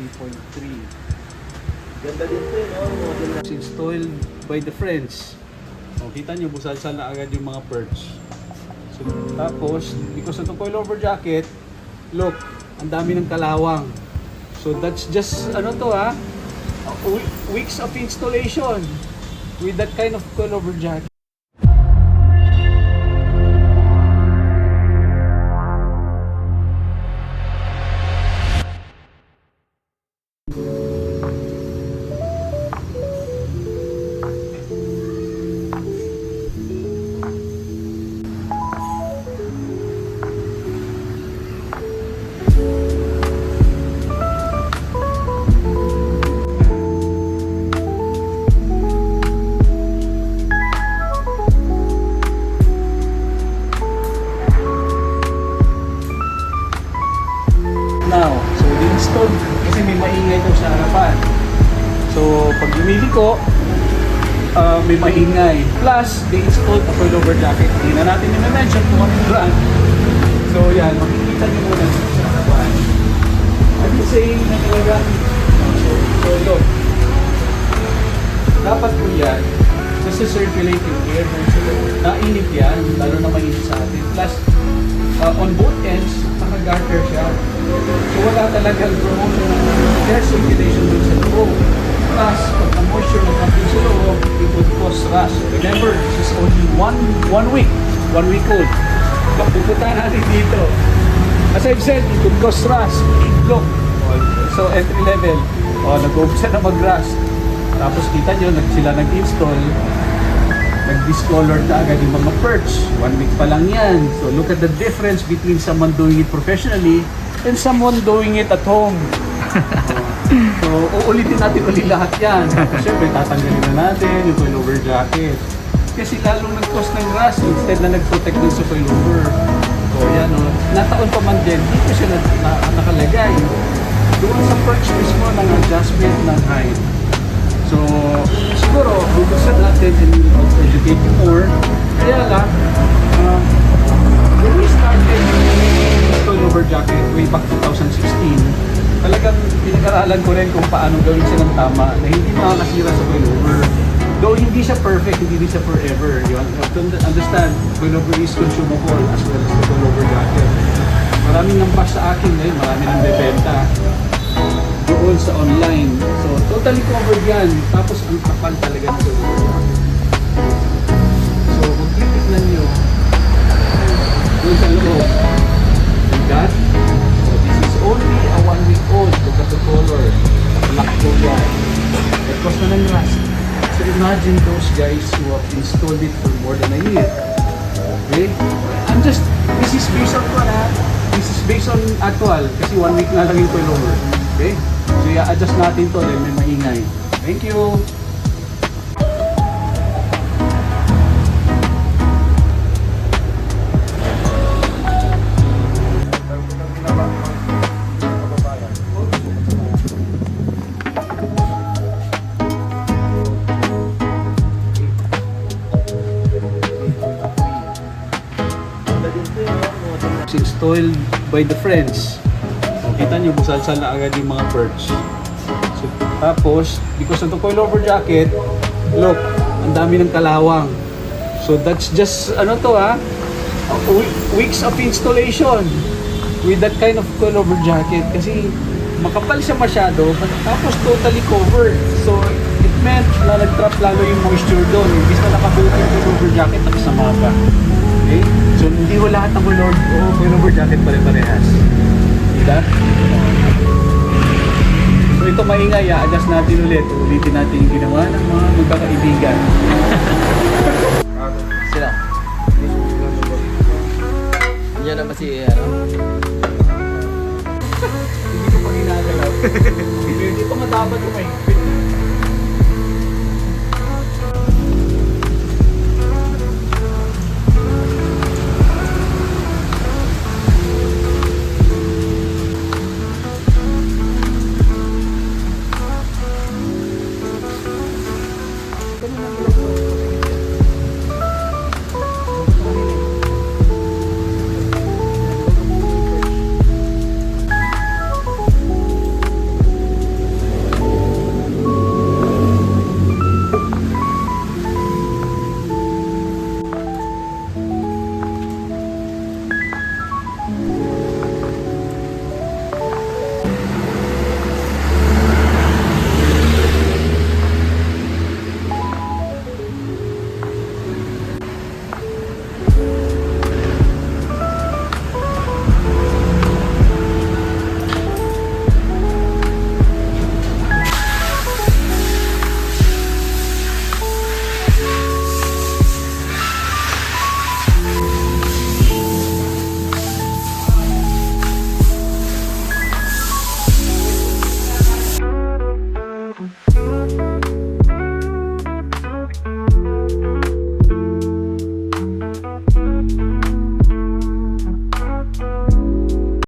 3.3. Ganda din ito, no? It's installed by the friends. O, kita nyo, busalsal na agad yung mga perch. So, tapos, because of the coilover jacket, look, ang dami ng kalawang. So, that's just, weeks of installation with that kind of coilover jacket. Now, so di-install kasi may maingay daw sa harapan. So, pag lumiliko, may maingay. Plus, di-install a coilover jacket. Hindi na natin i-mention kung anong brand. So, yan, makikita nyo muna sa harapan. I've been saying na talaga, so look, dapat po yan, kasi circulate yung air, so nainit yan, lalo na mainit sa atin. Plus, on both ends, naka-garter siya. So wala talagang promotion ng air circulation dun sa loob. Plus, pag na-moisture ng konti sa loob, it would cause rust. Remember, this is only one week old. Pag pupuntahan natin dito, as I've said, it would cause rust. Look, so entry level, nag-uumpisa na mag-rust. Tapos kita nyo, sila nag-install, nag-discolor na agad yung mga perch. 1 week pa lang yan. So look at the difference between someone doing it professionally and someone doing it at home. So uulitin natin ulit lahat yan. Siyempre tatanggalin na natin yung coilover jacket. Kasi lalong nag-cause ng rust instead na nag-protect dun sa coilover. So yan nataon pa man din, dito siya nakalagay. Doon sa perch mismo ng adjustment ng height. So, siguro, bukasan natin and we'll educate you more. Kaya lang, when we started yung coilover jacket way back 2016, talagang pinag-aralan ko rin kung paano gawin siya ng tama na hindi makakasira sa coilover. Though hindi siya perfect, hindi siya forever. You have to understand, coilover is consumable as well as the coilover jacket. Maraming nambas sa akin ngayon, marami nang bebenta doon sa online. So, totally covered yan. Tapos, ang kapal talaga ng coilover jacket. So, kung titignan nyo, doon sa loob, and that, so this is only a 1 week old. Look at the color. Black po yan. It was na ng rust. So, imagine those guys who have installed it for more than a year. Okay? This is based on what, This is based on actual. Kasi 1 week na lang yung coilover. Okay? So, i-adjust natin to dahil may maingay. Thank you! It's installed by the friends. Kita nyo, busalsal na agad yung mga perch. So, tapos, because of the coilover jacket, look, ang dami ng kalawang. So that's just, weeks of installation with that kind of coilover jacket. Kasi makapal siya masyado, tapos totally covered. So it meant na nag-trap lalo yung moisture doon. Imbis na nakabuo yung coilover jacket, nakasama pa. Okay? So hindi ko lahat ng coilover jacket pare-parehas. Diba? So ito maingay, adjust natin ulit. Ulitin natin yung ginawa ng mga magkakaibigan. Sila. Yan naman si, Hindi ko pa ginagalaw. Hindi pa nga dapat yung mahigpit.